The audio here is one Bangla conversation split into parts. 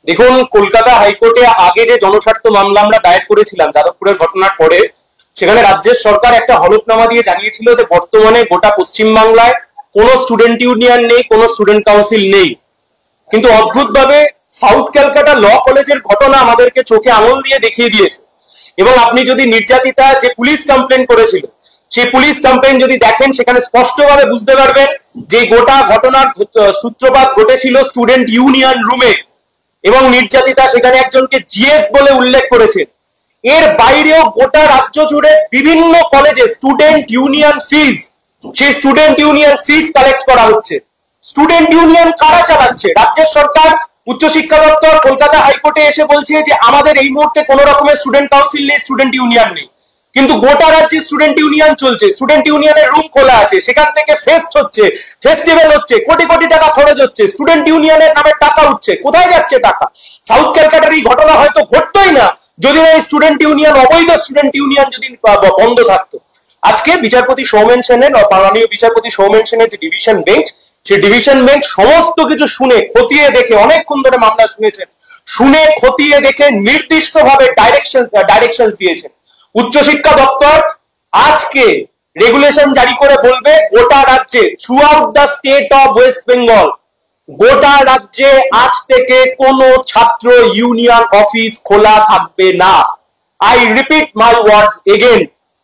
দেখুন, কলকাতা হাইকোর্টে আগে যে জনস্বার্থ মামলা আমরা দায়ের করেছিলাম যাদবপুরের ঘটনার পরে, সেখানে রাজ্যের সরকার একটা হলফনামা দিয়ে জানিয়েছিল যে বর্তমানে গোটা পশ্চিমবাংলায় কোনো স্টুডেন্ট ইউনিয়ন নেই, কোনো স্টুডেন্ট কাউন্সিল নেই। কিন্তু অদ্ভুতভাবে সাউথ ক্যালকাটা ল কলেজের ঘটনা আমাদেরকে চোখে আঙুল দিয়ে দেখিয়ে দিয়েছে। এবং আপনি যদি নির্যাতিতা যে পুলিশ কমপ্লেন করেছিল সেই পুলিশ কমপ্লেন যদি দেখেন, সেখানে স্পষ্টভাবে বুঝতে পারবেন যে গোটা ঘটনার সূত্রপাত ঘটেছিল স্টুডেন্ট ইউনিয়ন রুমে, এবং নির্যাতিতা সেখানে একজনকে জিএস বলে উল্লেখ করেছে। এর বাইরেও গোটা রাজ্য জুড়ে বিভিন্ন কলেজে স্টুডেন্ট ইউনিয়ন ফিজ, সেই স্টুডেন্ট ইউনিয়ন ফিজ কালেক্ট করা হচ্ছে। স্টুডেন্ট ইউনিয়ন কারা চালাচ্ছে? রাজ্যের সরকার, উচ্চশিক্ষা দপ্তর কলকাতা হাইকোর্টে এসে বলছে যে আমাদের এই মুহূর্তে কোন রকমের স্টুডেন্ট কাউন্সিল নেই, স্টুডেন্ট ইউনিয়ন নেই। কিন্তু গোটা রাজ্যে স্টুডেন্ট ইউনিয়ন চলছে, স্টুডেন্ট ইউনিয়নের রুম খোলা আছে, সেখান থেকে ফেস্ট হচ্ছে, ফেস্টিভ্যাল হচ্ছে, কোটি কোটি টাকা খরচ হচ্ছে, স্টুডেন্ট ইউনিয়নের নামে টাকা উঠছে। কোথায় যাচ্ছে টাকা? সাউথ ক্যালকাটার এই ঘটনা হয়তো ঘটতোই না যদি এই স্টুডেন্ট ইউনিয়ন, অবৈধ স্টুডেন্ট ইউনিয়ন যদি বন্ধ থাকতো। আজকে বিচারপতি সৌমেন সেনের, মাননীয় বিচারপতি সৌমেন সেনের যে ডিভিশন বেঞ্চ, সেই ডিভিশন বেঞ্চ সমস্ত কিছু শুনে খতিয়ে দেখে, অনেকক্ষণ ধরে মামলা শুনেছেন, শুনে খতিয়ে দেখে নির্দিষ্টভাবে ডাইরেকশন দিয়েছেন। উচ্চশিক্ষা দপ্তর আজকে রেগুলেশন জারি করে বলবে গোটা রাজ্যে, through out the state of West Bengal, গোটা রাজ্যে আজ থেকে কোনো ছাত্র ইউনিয়ন অফিস খোলা থাকবে না। I repeat my words again,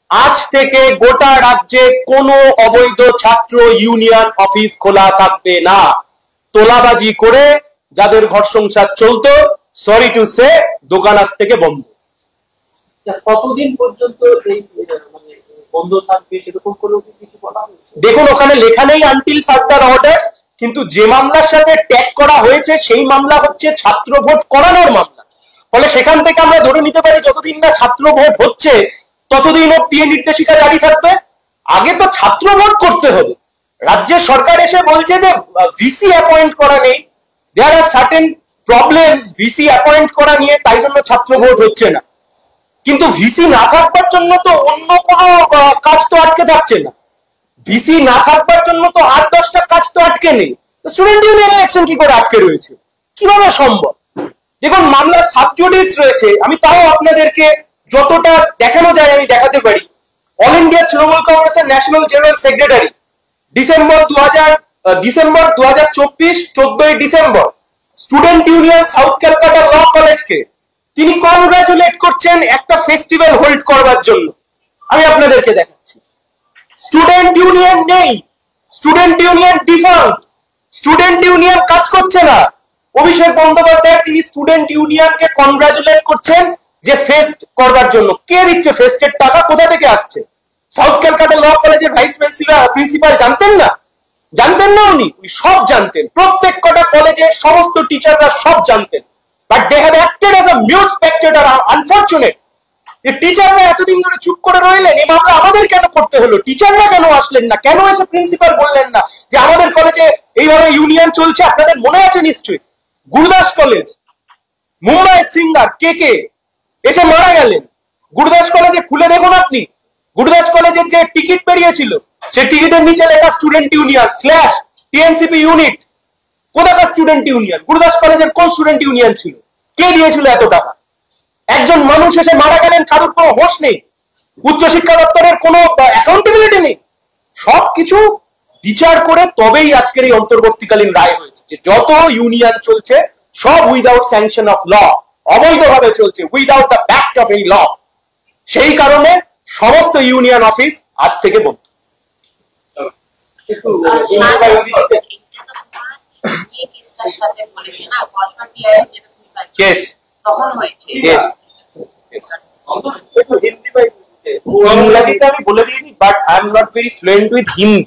আজ থেকে গোটা রাজ্যে কোনো অবৈধ ছাত্র ইউনিয়ন অফিস খোলা থাকবে না। তোলাবাজি করে যাদের ঘর সংসার চলতো, সরি টু সে, দোকান আজ থেকে বন্ধ। কতদিন পর্যন্ত এই বন্ধ থাকবে সেরকম করে কিছু বলা হয়েছে? দেখুন, ওখানে লেখা নেই আনটিল ফার্দার অর্ডারস, কিন্তু যে মামলার সাথে ট্যাগ করা হয়েছে সেই মামলা হচ্ছে ছাত্র ভোট করানোর মামলা। ফলে সেখান থেকে আমরা ধরে নিতে পারি যতদিন না ছাত্র ভোট হচ্ছে ততদিন অব্দি নির্দেশিকা জারি থাকবে। আগে তো ছাত্র ভোট করতে হবে। রাজ্যের সরকার এসে বলছে যে ভিসি অ্যাপয়েন্ট করা নেই, there are certain problems VC appoint করা নিয়ে, তাই জন্য ছাত্র ভোট হচ্ছে না। কিন্তু ভিসি না থাকবার জন্য তো অন্য কোনো কাজ তো আটকে থাকছে না। ভিসি না থাকবার জন্য তো 8-10টা কাজ তো আটকে নেই। স্টুডেন্ট ইউনিয়ন ইলেকশন কি করে আটকে রয়েছে? কিভাবে সম্ভব? দেখুন, মামলা সাবজুডিস রয়েছে। আমি তাও আপনাদেরকে যতটা দেখানো যায় আমি দেখাতে পারি। অল ইন্ডিয়া তৃণমূল কংগ্রেসের national general secretary December 2024, 14 December, student union south Calcutta law কলেজকে তিনি কনগ্রাচুলেট করছেন একটা ফেস্টিভ্যাল হোল্ড করবার জন্য। আমি আপনাদেরকে দেখাচ্ছি। স্টুডেন্ট ইউনিয়ন নেই, student union default, student union কাজ করছে না। অভিষেক বন্দ্যোপাধ্যায় তিনি স্টুডেন্ট ইউনিয়নকে কনগ্রাচুলেট করছেন যে ফেস্ট করবার জন্য। কে দিচ্ছে ফেস্টের টাকা? কোথা থেকে আসছে? সাউথ ক্যালকাটা ল কলেজের ভাইস প্রিন্সিপাল জানতেন না? জানতেন না উনি সব জানতেন। প্রত্যেক কটা কলেজের সমস্ত টিচাররা সব জানতেন। But they have acted as a mute spectator. Unfortunate, টিচাররা এতদিন ধরে চুপ করে রইলেন। এই মামলা আমাদের কেন করতে হলো? টিচাররা কেন আসলেন না? কেন এসে প্রিন্সিপাল বললেন না যে আমাদের কলেজে এইভাবে ইউনিয়ন চলছে? আপনাদের মনে আছে নিশ্চয়ই, গুরুদাস কলেজ, মুম্বাইয়ের সিঙ্গার কে এসে মারা গেলেন। গুরুদাস কলেজে খুলে দেখুন আপনি, গুরুদাস কলেজের যে টিকিট বেরিয়েছিল সেই টিকিটের নিচে লেখা স্টুডেন্ট ইউনিয়ন /TNCP ইউনিট। কোথাকার স্টুডেন্ট ইউনিয়ন? গুরুদাস কলেজের কোন স্টুডেন্ট ইউনিয়ন ছিল? কে দিয়েছিল এত টাকা? একজন মানুষ এসে মারা গেলেন, কারোর কোনো হোশ নেই। উচ্চশিক্ষা দপ্তরের কোনো অ্যাকাউন্টেবিলিটি নেই। সবকিছু বিচার করে তবেই আজকের এই অন্তর্বর্তীকালীন রায় হয়েছে যে যত ইউনিয়ন চলছে সব উইদাউট স্যাংশন অফ ল, অবৈধভাবে চলছে, উইদাউট দ্য ব্যাক্ট অফ এই ল। সেই কারণে সমস্ত ইউনিয়ন অফিস আজ থেকে বন্ধ। ইংরেজিতে আমি বলে দিয়েছি, but I am not very fluent with Hindi.